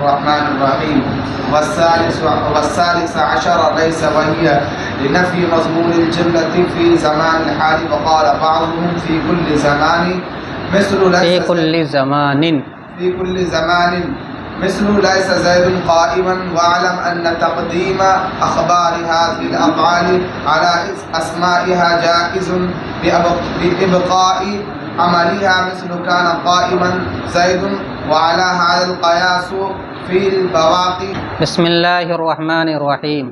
الرحمن الرحيم. والثالث عشر ليس وهي لنفي مضمون الجملة في زمان الحال، وقال بعضهم في كل زمان مثل مثل ليس زيد قائما. واعلم أن تقديم أخبار هذه الأفعال على أسمائها جائز بإبقاء عملها، مثل كان قائما زيد، وعلى هذا القياس في البواقي. بسم اللہ الرحمن الرحیم.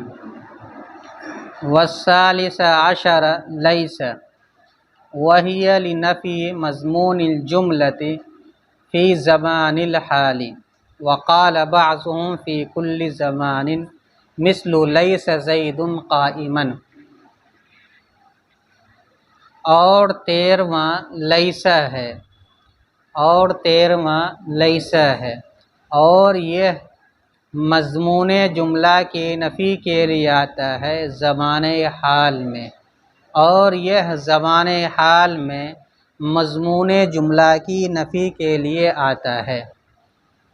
والثالث عشر لیس وهي لنفی مضمون الجملة في زمان الحال، وقال بعضهم في كل زمان مثل ليس زيد قائما. اور 13واں لیسا ہے، اور یہ مضمون جملہ کی نفی کے لیے آتا ہے زمان حال میں، اور یہ زمان حال میں مضمون جملہ کی نفی کے لیے آتا ہے.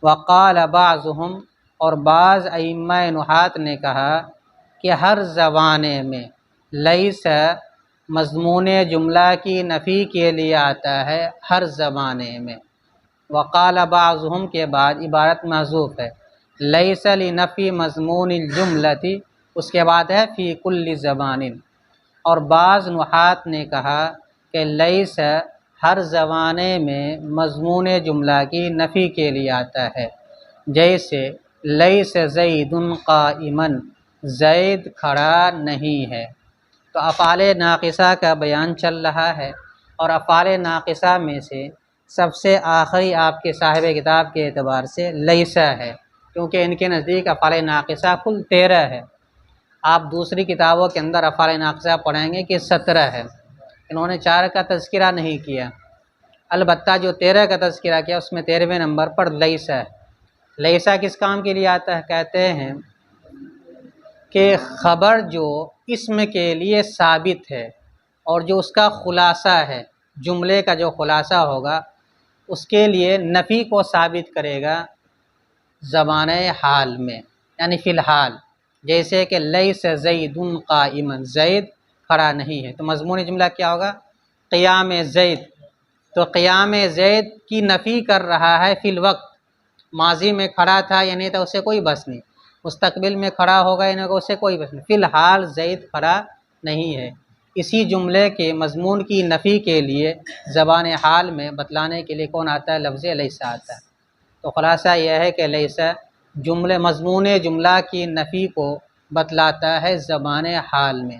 وقال بعضهم، اور بعض ائمہ نحات نے کہا کہ ہر زمانے میں لیس مضمون جملہ کی نفی کے لیے آتا ہے، ہر زمانے میں. وقال بعضهم کے بعد عبارت محذوف ہے، لیس لنفی مضمون الجملۃ، اس کے بعد ہے فی کل زمان. اور بعض نحات نے کہا کہ لیس ہر زمانے میں مضمون جملہ کی نفی کے لیے آتا ہے، جیسے لیس زید قائما، زید کھڑا نہیں ہے. تو افعال ناقصہ کا بیان چل رہا ہے، اور افعال ناقصہ میں سے سب سے آخری آپ کے صاحب کتاب کے اعتبار سے لیسا ہے، کیونکہ ان کے نزدیک افعال ناقصہ کل 13 ہے. آپ دوسری کتابوں کے اندر افعال ناقصہ پڑھیں گے کہ 17 ہے. انہوں نے 4 کا تذکرہ نہیں کیا، البتہ جو 13 کا تذکرہ کیا اس میں 13ویں نمبر پر لیسا ہے. لیسا کس کام کے لیے آتا ہے؟ کہتے ہیں کہ خبر جو اسم کے لیے ثابت ہے اور جو اس کا خلاصہ ہے، جملے کا جو خلاصہ ہوگا، اس کے لیے نفی کو ثابت کرے گا زمان حال میں، یعنی فی الحال. جیسے کہ لیس زید قائما، زید کھڑا نہیں ہے، تو مضمون جملہ کیا ہوگا؟ قیام زید. تو قیام زید کی نفی کر رہا ہے فی الوقت، ماضی میں کھڑا تھا یا نہیں تھا اس سے کوئی بس نہیں، مستقبل میں کھڑا ہوگا یا نہیں ہوگا اس سے کوئی بس نہیں، فی الحال زید کھڑا نہیں ہے. اسی جملے کے مضمون کی نفی کے لیے زبان حال میں بتلانے کے لیے کون آتا ہے؟ لفظ لیسا آتا ہے. تو خلاصہ یہ ہے کہ لیسا مضمون جملہ کی نفی کو بتلاتا ہے زبان حال میں.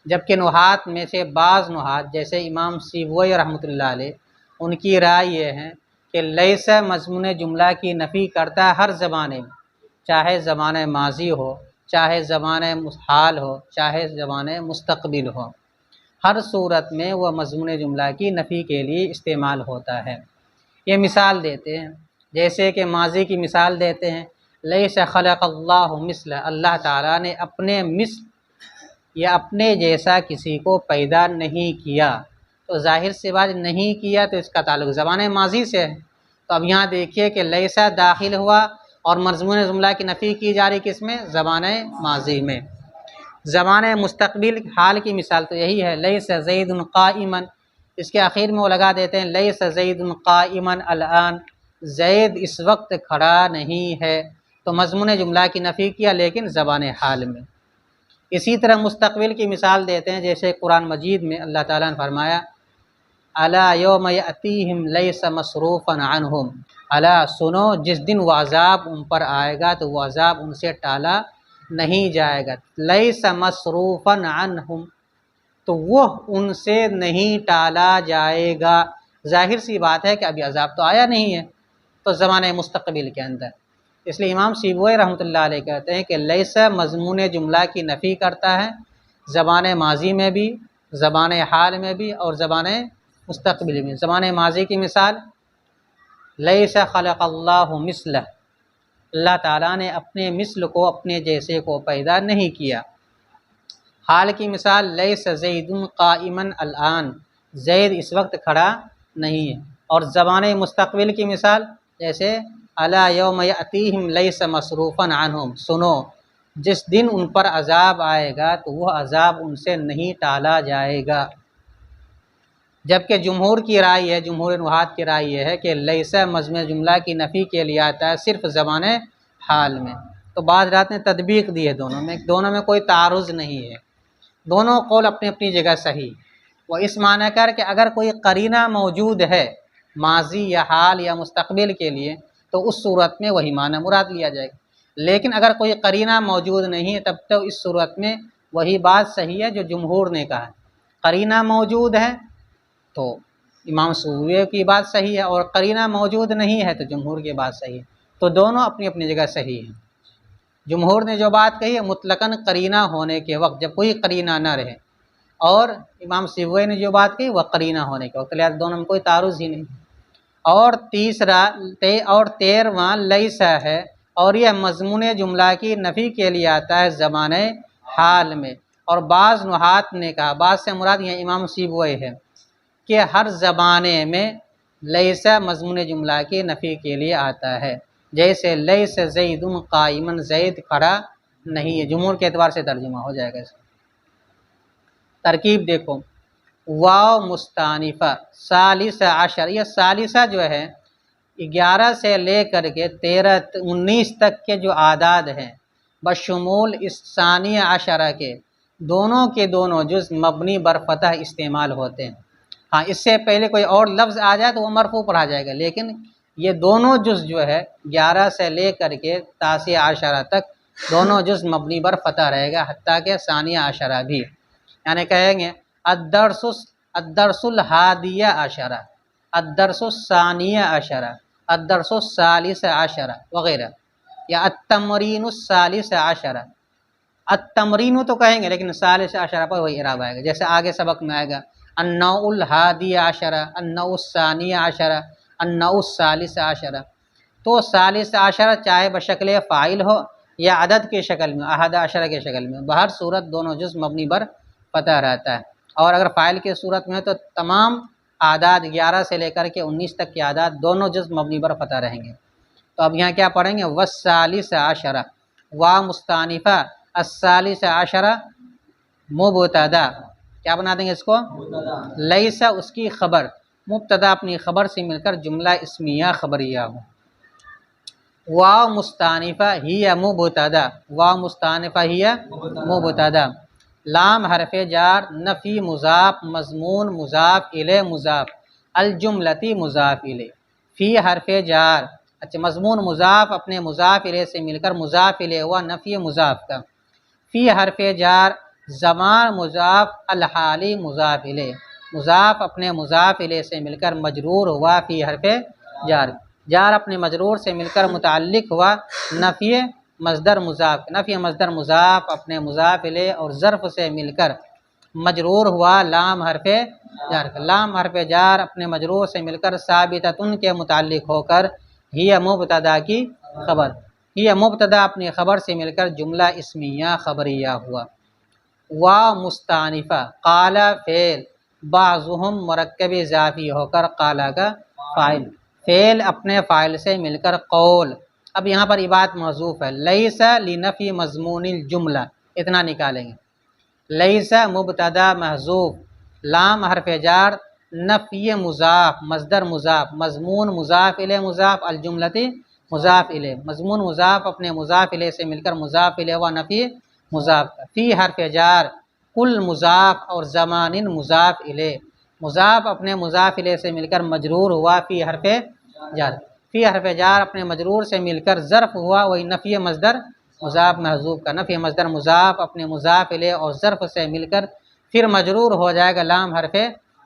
جبکہ نحات میں سے بعض نحات جیسے امام سیبوئی رحمۃ اللہ علیہ، ان کی رائے یہ ہے کہ لیسا مضمون جملہ کی نفی کرتا ہے ہر زمانے میں، چاہے زمان ماضی ہو، چاہے زمان حال ہو، چاہے زمان مستقبل ہو. ہر صورت میں وہ مضمون جملہ کی نفی کے لیے استعمال ہوتا ہے. یہ مثال دیتے ہیں، جیسے کہ ماضی کی مثال دیتے ہیں، لیس خلق اللہ مثل، اللہ تعالیٰ نے اپنے مثل یا اپنے جیسا کسی کو پیدا نہیں کیا. تو ظاہر سی بات نہیں کیا تو اس کا تعلق زبان ماضی سے ہے. تو اب یہاں دیکھیے کہ لیسا داخل ہوا اور مضمون جملہ کی نفی کی جا رہی کس میں؟ زبان ماضی میں. زمان مستقبل حال کی مثال تو یہی ہے، لیس زید قائما، اس کے آخر میں وہ لگا دیتے ہیں لیس زید قائما الآن، زید اس وقت کھڑا نہیں ہے. تو مضمون جملہ کی نفی کیا لیکن زبان حال میں. اسی طرح مستقبل کی مثال دیتے ہیں، جیسے قرآن مجید میں اللہ تعالیٰ نے فرمایا الا یوم یأتیہم لیس مصروفا عنہم، الا سنو جس دن وہ عذاب ان پر آئے گا تو وہ عذاب ان سے ٹالا نہیں جائے گا. لیس مصروفا عنہم، تو وہ ان سے نہیں ٹالا جائے گا. ظاہر سی بات ہے کہ ابھی عذاب تو آیا نہیں ہے، تو زمانہ مستقبل کے اندر. اس لیے امام سیبوئی رحمۃ اللہ علیہ کہتے ہیں کہ لیسا مضمون جملہ کی نفی کرتا ہے زبان ماضی میں بھی، زبان حال میں بھی، اور زبان مستقبل میں. زبان ماضی کی مثال لیس خلق اللہ مثلہ، اللہ تعالیٰ نے اپنے مثل کو، اپنے جیسے کو پیدا نہیں کیا. حال کی مثال لیس زید قائما الآن، زید اس وقت کھڑا نہیں ہے. اور زبان مستقبل کی مثال جیسے الا یوم یأتیہم لیس مصروفا عنہم، سنو جس دن ان پر عذاب آئے گا تو وہ عذاب ان سے نہیں ٹالا جائے گا۔ جبکہ جمہور کی رائے ہے، جمہور نحات کی رائے یہ ہے کہ لیس مضمون جملہ کی نفی کے لیے آتا ہے صرف زبان حال میں۔ تو بعض رات نے تطبیق دی ہے دونوں میں کوئی تعارض نہیں ہے، دونوں قول اپنی اپنی جگہ صحیح۔ وہ اس معنی کر کہ اگر کوئی قرینہ موجود ہے ماضی یا حال یا مستقبل کے لیے تو اس صورت میں وہی معنی مراد لیا جائے گا، لیکن اگر کوئی قرینہ موجود نہیں ہے تب تو اس صورت میں وہی بات صحیح ہے جو جمہور نے کہا ہے۔ قرینہ موجود ہے تو امام سیبوی کی بات صحیح ہے، اور قرینہ موجود نہیں ہے تو جمہور کی بات صحیح ہے، تو دونوں اپنی اپنی جگہ صحیح ہیں۔ جمہور نے جو بات کہی ہے مطلقاً قرینہ ہونے کے وقت جب کوئی قرینہ نہ رہے، اور امام سیبوی نے جو بات کہی وہ قرینہ ہونے کے وقت، لہٰذا دونوں میں کوئی تعارض ہی نہیں۔ اور تیسرا اور 13واں لیسا ہے، اور یہ مضمون جملہ کی نفی کے لیے آتا ہے زمان حال میں، اور بعض نحات نے کہا، بعض سے مراد یہ امام سیبوی ہے کہ ہر زمانے میں لیسا مضمون جملہ کی نفی کے لیے آتا ہے، جیسے لیس زید قائما، زید کھڑا نہیں ہے، جمہور کے اعتبار سے ترجمہ ہو جائے گا۔ اس ترکیب دیکھو، واو مستانفہ ثالث عشر، یہ ثالثہ جو ہے 11 سے لے کر کے 19 تک کے جو اعداد ہیں بشمول اس ثانیہ عشرہ کے دونوں جز مبنی بر فتح استعمال ہوتے ہیں۔ ہاں اس سے پہلے کوئی اور لفظ آ جائے تو وہ مرفوع پڑھا جائے گا، لیکن یہ دونوں جز جو ہے 11 سے لے کر کے 19 عشرہ تک دونوں جز مبنی بر فتح رہے گا، حتیٰ کہ ثانیہ عشرہ بھی، یعنی کہیں گے الدرس الحادیہ عشرہ، الدرس الثانیہ عشرہ، الدرس الثالث عشرہ وغیرہ، یا التمرین الثالث عشرہ۔ التمرین تو کہیں گے لیکن ثالث عشرہ پر وہی اعراب آئے گا، جیسے آگے سبق میں آئے گا النوع الحادی عشرہ، النوع الثانیہ عشرہ، النوع الثالث عشرہ۔ تو ثالث عشرہ چاہے بشکل فاعل ہو یا عدد کی شکل میں، احد عشرہ کی شکل میں، بہر صورت دونوں جز مبنی بر فتح رہتا ہے، اور اگر فاعل کی صورت میں ہے تو تمام اعداد 11 سے لے کر کے 19 تک کے اعداد دونوں جز مبنی بر فتح رہیں گے۔ تو اب یہاں کیا پڑھیں گے، والثالث عشرہ، وا مستانفہ، الثالث عشرہ مبتدا، کیا بنا دیں گے اس کو، لیسا اس کی خبر، مبتدا اپنی خبر سے مل کر جملہ اسمیہ خبریہ ہو۔ واو مستانفہ ہی مبتدا، واو مستانفہ ہی مبتدا، لام حرف جار، نفی مضاف، مضمون مضاف الیہ مضاف، الجملتی مضاف الیہ، فی حرف جار، اچھا مضمون مضاف اپنے مضاف الیہ سے مل کر مضاف الیہ ہوا نفی مضاف کا، فی حرف جار، زمان مضاف، الحالی مضاف الیہ، مضاف اپنے مضاف الیہ سے مل کر مجرور ہوا فی حرف جار، جار اپنے مجرور سے مل کر متعلق ہوا نفی مصدر مضاف، نفی مصدر مضاف اپنے مضاف الیہ اور ظرف سے مل کر مجرور ہوا لام حرف جار، لام حرف جار اپنے مجرور سے مل کر ثابتۃ کے متعلق ہو کر ہی مبتدا کی خبر، ہی مبتدا اپنی خبر سے مل کر جملہ اسمیہ خبریہ ہوا۔ وا مستانفہ، قال فعل، بعضهم مرکب اضافی ہو کر قال کا فاعل، فعل اپنے فاعل سے مل کر قول۔ اب یہاں پر عبارت محذوف ہے، لیس لنفی مضمون الجملہ، اتنا نکالیں گے، لیس مبتدا محذوف، لام حرف جار، نفی مضاف مصدر مضاف، مضمون مضاف الیہ مضاف، الجملتی مضاف الیہ، مضمون مضاف اپنے مضاف الیہ سے مل کر مضاف الیہ و نفی مضاف، فی حرف جار، کل مضاف اور زمان مضاف الیہ، مضاف اپنے مضاف الیہ سے مل کر مجرور ہوا فی حرف جار، فی حرف جار اپنے مجرور سے مل کر ظرف ہوا وہی نفی مصدر مضاف محذوف کا، نفی مصدر مضاف اپنے مضاف الیہ اور ظرف سے مل کر پھر مجرور ہو جائے گا لام حرف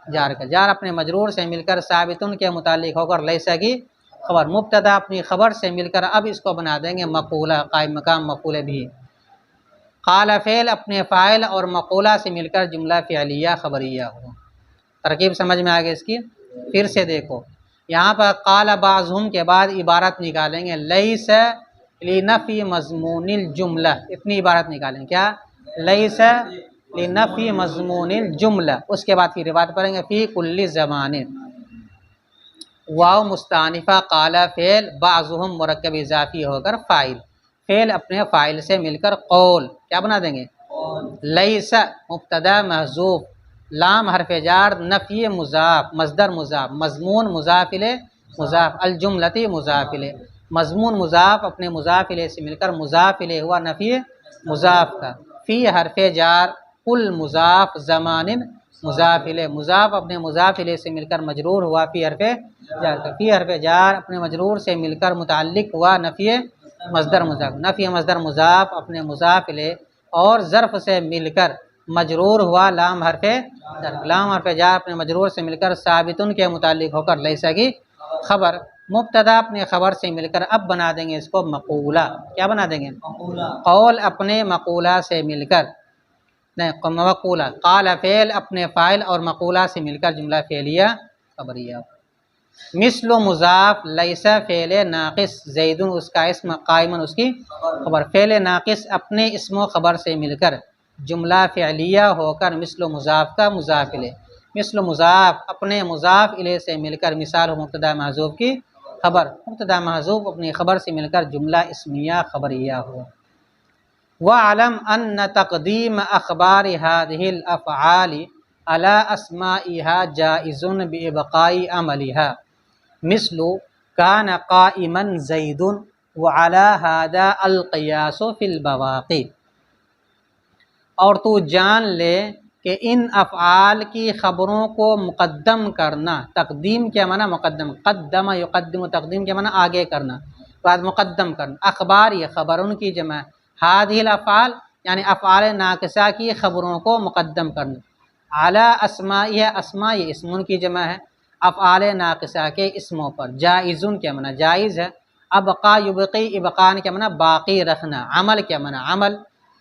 جار کا، جار اپنے مجرور سے مل کر ثابتن کے متعلق ہو کر لیسا کی خبر، مبتدا اپنی خبر سے مل کر اب اس کو بنا دیں گے مقولہ، قائم مقام مقولہ بھی، قال فعل اپنے فاعل اور مقولہ سے مل کر جملہ فعلیہ خبریہ ہو۔ ترکیب سمجھ میں آ گئی اس کی، پھر سے دیکھو یہاں پر قال بعضهم کے بعد عبارت نکالیں گے لیس لنفی مضمون الجملہ، اتنی عبارت نکالیں، کیا، لیس لنفی مضمون الجملہ، اس کے بعد پھر عبارت پڑھیں گے فی کل زمان، واو مستانفہ قال فعل بعضهم مرکب اضافی ہو کر فاعل، فعل اپنے فاعل سے مل کر قول کیا بنا دیں گے؟ لیس مبتدا محذوف، لام حرف جار، نفی مضاف، مصدر مضاف، مضمون مضاف الیہ مضاف، الجملتی مضاف الیہ، مضمون مضاف اپنے مضاف الیہ سے مل کر مضاف الیہ ہوا نفی مضاف کا، فی حرف جار، کل مضاف، زمان مضاف الیہ، مضاف اپنے مضاف الیہ سے مل کر مجرور ہوا فی حرف جار کا، فی حرف جار اپنے مجرور سے مل کر متعلق ہوا نفی مصدر مضاف، نفی مصدر مضاف اپنے مضاف الیہ اور ظرف سے مل کر مجرور ہوا لام حرف جار، لام حرف جار اپنے مجرور سے مل کر ثابتن کے متعلق ہو کر لیسا کی خبر، مبتدا اپنے خبر سے مل کر اب بنا دیں گے اس کو مقولہ، کیا بنا دیں گے؟ قول اپنے مقولہ سے مل کر، نہیں مقولہ، قال فعل اپنے فاعل اور مقولہ سے مل کر جملہ فعلیہ خبریہ، مثل مضاف، لیس فعل ناقص، زید اس کا اسم، قائمن اس کی خبر، فعل ناقص اپنے اسم و خبر سے مل کر جملہ فعلیہ ہو کر مثل مضاف کا مضاف الیہ، مثل مضاف اپنے مضاف الیہ سے مل کر مثال ہو مبتدا محذوف کی خبر، مبتدا محذوف اپنی خبر سے مل کر جملہ اسمیہ خبریہ ہو۔ وَاعْلَمْ أَنَّ تَقْدِيمَ أَخْبَارِ هَذِهِ الْأَفْعَالِ عَلَى أَسْمَائِهَا جَائِزٌ بِإِبْقَاءِ عَمَلِهَا مثل كَانَ قَائِمًا زَيْدٌ وَعَلَى هَذَا الْقِيَاسُ فِي الْبَوَاقِعِ، اور تو جان لے کہ ان افعال کی خبروں کو مقدم کرنا، تقدیم کیا معنی مقدم، قدم یقدم، تقدیم کیا معنی آگے کرنا، بعد مقدم کرنا، اخبار یہ خبر ان کی جمع، ہذہ الافعال یعنی افعال ناقصہ کی خبروں کو مقدم کرنا، اعلی اسماء یہ اسماء یہ اسم ان کی جمع ہے، افعال ناقصہ کے اسموں پر، جائزن کیا معنی جائز ہے، ابقا یبقی، ابقان کیا معنی باقی رکھنا، عمل کیا معنی عمل،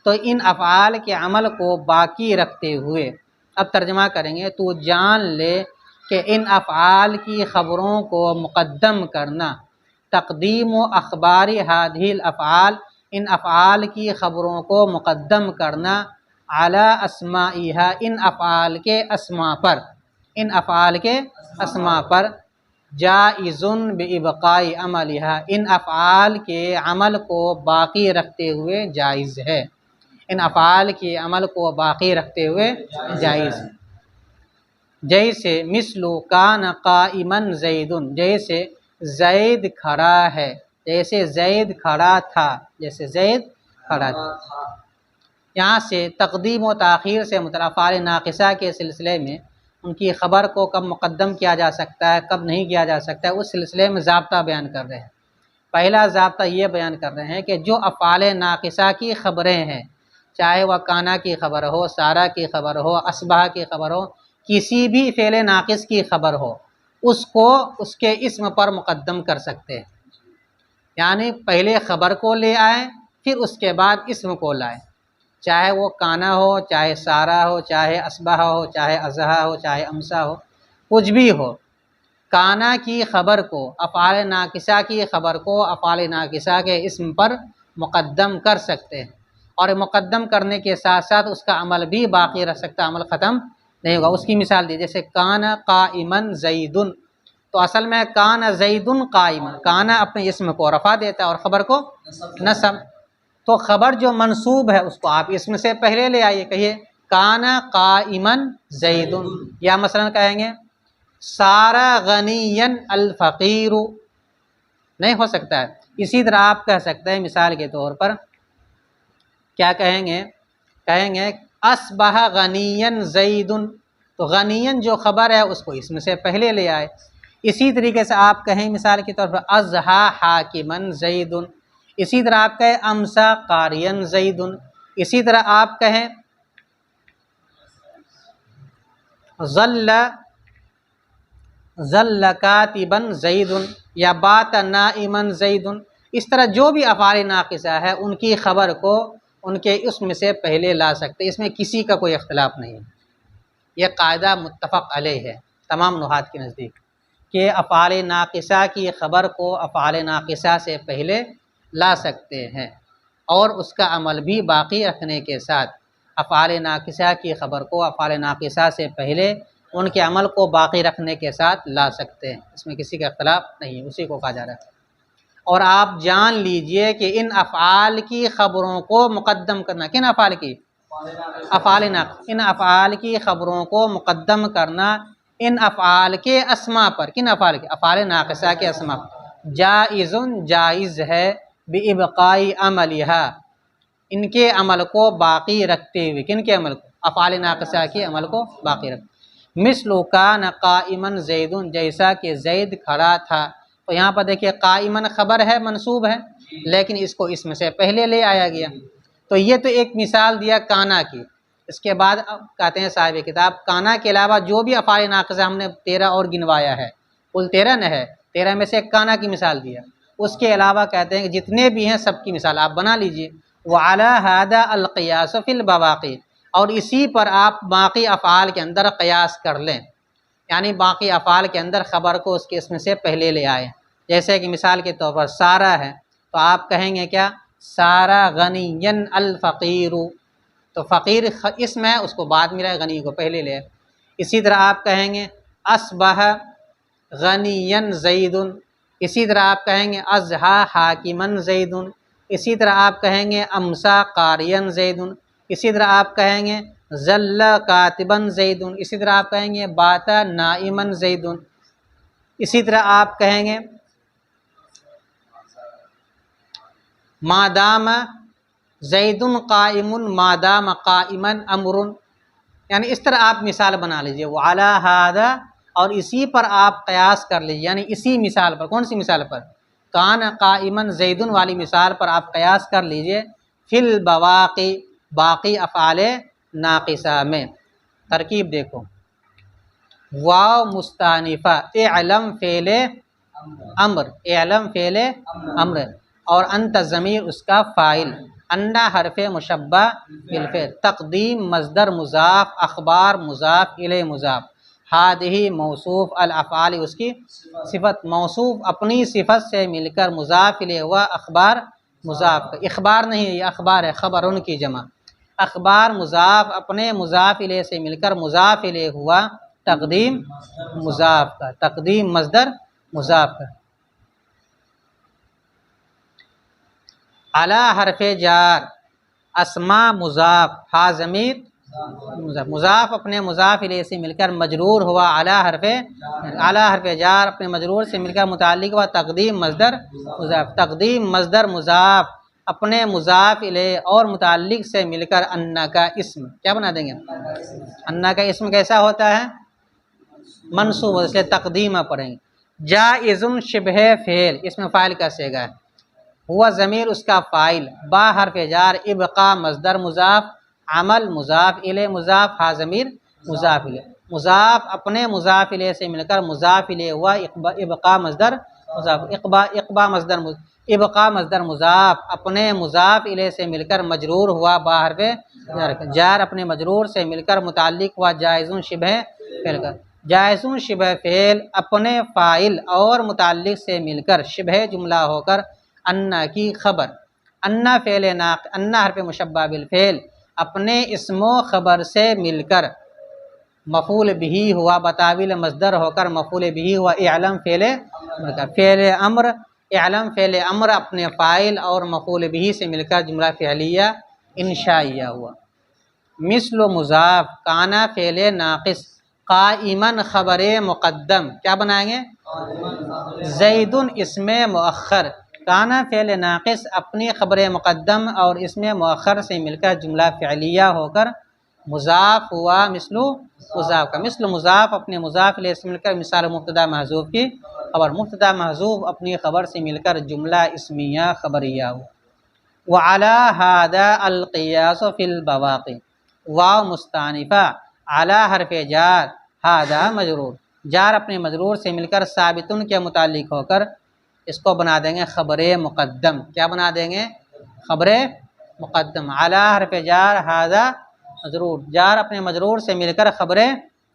تو ان افعال کے عمل کو باقی رکھتے ہوئے، اب ترجمہ کریں گے، تو جان لے کہ ان افعال کی خبروں کو مقدم کرنا، تقدیم و اخبار ہذہ الافعال ان افعال کی خبروں کو مقدم کرنا، علی اسمائها ان افعال کے اسماء پر، ان افعال کے اسماء پر، جائزن بابقاء عملها ان افعال کے عمل کو باقی رکھتے ہوئے جائز ہے، ان افعال کے عمل کو باقی رکھتے ہوئے جائز، جیسے مثل کان قائما زید، جیسے زید کھڑا ہے، جیسے زید کھڑا تھا، جیسے زید کھڑا تھا، یہاں سے تقدیم و تاخیر سے متعلق افعال ناقصہ کے سلسلے میں ان کی خبر کو کب مقدم کیا جا سکتا ہے کب نہیں کیا جا سکتا ہے، اس سلسلے میں ضابطہ بیان کر رہے ہیں۔ پہلا ضابطہ یہ بیان کر رہے ہیں کہ جو افعال ناقصہ کی خبریں ہیں، چاہے وہ کانا کی خبر ہو، سارا کی خبر ہو، اصبح کی خبر ہو، کسی بھی فعل ناقص کی خبر ہو، اس کو اس کے اسم پر مقدم کر سکتے ہیں، یعنی پہلے خبر کو لے آئیں پھر اس کے بعد اسم کو لائیں، چاہے وہ کانا ہو، چاہے سارا ہو، چاہے اصبح ہو، چاہے اضحیٰ ہو، چاہے امسا ہو، کچھ بھی ہو، کانا کی خبر کو، افعال ناقصہ کی خبر کو افعال ناقصہ کے اسم پر مقدم کر سکتے ہیں، اور مقدم کرنے کے ساتھ ساتھ اس کا عمل بھی باقی رہ سکتا، عمل ختم نہیں ہوگا۔ اس کی مثال دی جیسے کانا قائما زیدن، تو اصل میں کانا زیدن قائما، کانا اپنے اسم کو رفع دیتا ہے اور خبر کو نصب، تو خبر جو منصوب ہے اس کو آپ اسم سے پہلے لے آئیے، کہیے کانا قائما زیدن، یا مثلا کہیں گے سارا غنیا الفقیر، نہیں ہو سکتا ہے۔ اسی طرح آپ کہہ سکتے ہیں مثال کے طور پر کیا کہیں گے اصبح غنیا زید، تو غنیا جو خبر ہے اس کو اسم سے پہلے لے آئے۔ اسی طریقے سے آپ کہیں مثال کے طور پر اضحیٰ حاکما زید، اسی طرح آپ کہیں امسا قاریا زید، اسی طرح آپ کہیں ظل کاتبا زید یا بات نائما زید، اس طرح جو بھی افعال ناقصہ ہے ان کی خبر کو ان کے اسم سے پہلے لا سکتے، اس میں کسی کا کوئی اختلاف نہیں ہے، یہ قاعدہ متفق علیہ ہے تمام نحات کے نزدیک کہ افعال ناقصہ کی خبر کو افعال ناقصہ سے پہلے لا سکتے ہیں، اور اس کا عمل بھی باقی رکھنے کے ساتھ افعال ناقصہ کی خبر کو افعال ناقصہ سے پہلے ان کے عمل کو باقی رکھنے کے ساتھ لا سکتے ہیں، اس میں کسی کا اختلاف نہیں، اسی کو کہا جا رہا ہے۔ اور آپ جان لیجئے کہ ان افعال کی خبروں کو مقدم کرنا، کن افعال کی؟ افعال ناقص، ان افعال کی خبروں کو مقدم کرنا ان افعال کے اسما پر، کن افعال کے؟ افعال ناقصہ کے اسما، جائز جائز ہے، بِإِبْقَاءِ عَمَلِهَا، ان کے عمل کو باقی رکھتے ہوئے، کن کے عمل کو؟ افعال ناقصہ کے عمل کو باقی رکھتے، مثل کان قائما زید، جیسا کہ زید کھڑا تھا۔ تو یہاں پر دیکھیے قائما خبر ہے، منصوب ہے، لیکن اس کو اسم سے پہلے لے آیا گیا۔ تو یہ تو ایک مثال دیا کانا کی۔ اس کے بعد کہتے ہیں صاحب کتاب کانا کے علاوہ جو بھی افعال ناقصہ ہم نے 13 اور گنوایا ہے، کل 13 نہ ہے، 13 میں سے ایک کانا کی مثال دیا، اس کے علاوہ کہتے ہیں کہ جتنے بھی ہیں سب کی مثال آپ بنا لیجئے۔ وعلی ھذا القیاس فی البواقی، اور اسی پر آپ باقی افعال کے اندر قیاس کر لیں، یعنی باقی افعال کے اندر خبر کو اس کے اسم سے پہلے لے آئے۔ جیسے کہ مثال کے طور پر سارا ہے، تو آپ کہیں گے کیا؟ سارا غنین الفقیر، تو فقیر اسم ہے، اس کو بعد میں لائے، غنی کو پہلے لے۔ اسی طرح آپ کہیں گے اصبح غنین زید، اسی طرح آپ کہیں گے اضحیٰ حاکمن زید، اسی طرح آپ کہیں گے امسا قارین زید، اسی طرح آپ کہیں گے ظل کاتبن زید، اسی طرح آپ کہیں گے باتا نائمن زید، اسی طرح آپ کہیں گے مادام زید قائم مادام قائما امر، یعنی اس طرح آپ مثال بنا لیجئے۔ وعلی ھذا، اور اسی پر آپ قیاس کر لیجئے، یعنی اسی مثال پر، کون سی مثال پر؟ کان قائما زید والی مثال پر آپ قیاس کر لیجئے فی البواقی، باقی افعال ناقصہ میں۔ ترکیب دیکھو، واو مستانفہ، اعلم فعل امر، اعلم فعل امر، اور انت ضمیر اس کا فاعل، انا حرف مشبہ بالفعل، تقدیم مصدر مضاف، اخبار مضاف الیہ مضاف، ہذہ موصوف، الافعال اس کی صفت، موصوف اپنی صفت سے مل کر مضاف الیہ ہوا، اخبار مضاف، اخبار نہیں یہ اخبار ہے، خبر ان کی جمع، اخبار مضاف اپنے مضاف الیہ سے مل کر مضاف الیہ ہوا، تقدیم مضاف کا، تقدیم مصدر مضاف کا۔ علی حرف جار، اسما مضاف، ہا ضمیر مضاف، مضاف اپنے مضاف الیہ سے مل کر مجرور ہوا، علی حرف جار اپنے مجرور سے مل کر متعلق ہوا، تقدیم مصدر مضاف، تقدیم مصدر مضاف اپنے مضاف الیہ اور متعلق سے مل کر انا کا اسم، کیا بنا دیں گے؟ انا کا اسم کیسا ہوتا ہے؟ منصوب، اس لیے تقدیمہ پڑھیں گے۔ جائز شبہ فعل، اس میں فاعل کا صیغہ ہے، ہوا ضمیر اس کا فاعل، با حرف جار، ابقا مصدر مضاف، عمل مضاف الیہ مضاف، ہا ضمیر مضاف الیہ، مضاف اپنے مضاف الیہ سے مل کر مضاف الیہ ہوا، ابقا مصدر مضاف، اقبا مصدر ابقا مصدر مضاف اپنے مضاف الیہ سے مل کر مجرور ہوا، با حرف جار اپنے مجرور سے مل کر متعلق ہوا، جائزون شبہ فعل کا، جائزون شبہ فعل اپنے فاعل اور متعلق سے مل کر شبہ جملہ ہو کر انا کی خبر، انا فعل ناقص، انا حرف مشبہ بالفعل اپنے اسم و خبر سے مل کر مفعول بہ ہوا، بتاویل مصدر ہو کر مفعول بہ ہوا، اعلم فعل امر، اعلم فعل امر اپنے فاعل اور مفعول بہ سے مل کر جملہ فعلیہ انشائیہ ہوا۔ مثل مضاف، کانا فعل ناقص، قائما خبر مقدم، کیا بنائیں گے؟ زید اسم مؤخر، کانا فعل ناقص اپنی خبر مقدم اور اسم مؤخر سے مل کر جملہ فعلیہ ہو کر مضاف ہوا، مثل مضاف کا، مثل مضاف اپنے مضاف الیہ سے مل کر مثال مبتدا محذوف کی خبر، مبتدا محذوف اپنی خبر سے مل کر جملہ اسمیہ خبریہ ہو۔ وعلی ھذا القیاس فی البواقی، واو مستانفہ، علی حرف جار، ھذا مجرور، جار اپنے مجرور سے مل کر ثابتن کے متعلق ہو کر اس کو بنا دیں گے خبر مقدم، کیا بنا دیں گے؟ خبر مقدم، علی حرف جار، ھذا مجرور، جار اپنے مجرور سے مل کر خبر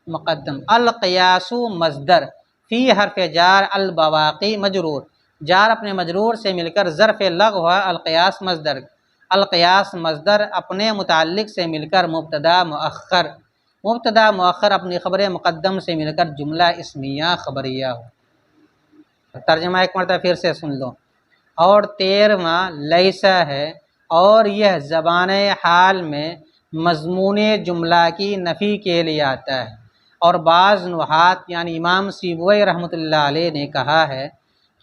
مقدم، القیاس مصدر، فی حرف جار، البواقی مجرور، جار اپنے مجرور سے مل کر ظرف لغو ہوا، القیاس مصدر، القیاس مصدر اپنے متعلق سے مل کر مبتدا مؤخر، مبتدا مؤخر اپنی خبر مقدم سے مل کر جملہ اسمیہ خبریہ ہو۔ ترجمہ ایک مرتبہ پھر سے سن لو۔ اور 13واں لیسا ہے، اور یہ زبان حال میں مضمون جملہ کی نفی کے لیے آتا ہے، اور بعض نحات یعنی امام سیبوئی رحمۃ اللہ علیہ نے کہا ہے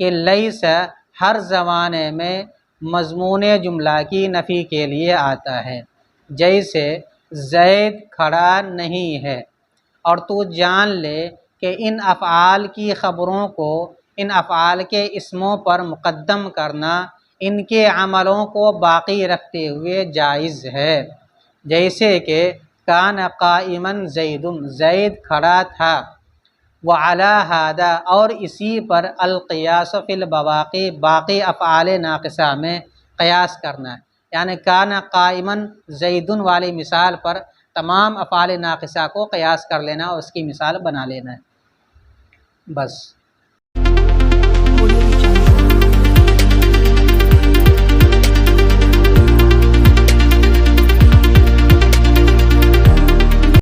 کہ لیسا ہر زمانے میں مضمون جملہ کی نفی کے لیے آتا ہے، جیسے زید کھڑا نہیں ہے، اور تو جان لے کہ ان افعال کی خبروں کو ان افعال کے اسموں پر مقدم کرنا ان کے عملوں کو باقی رکھتے ہوئے جائز ہے، جیسے کہ کان قائما زید، زید کھڑا تھا، وعلی ھذا، اور اسی پر القیاس فی البواقی، باقی افعال ناقصہ میں قیاس کرنا ہے، یعنی کان قائما زید والی مثال پر تمام افعال ناقصہ کو قیاس کر لینا اور اس کی مثال بنا لینا ہے۔ بس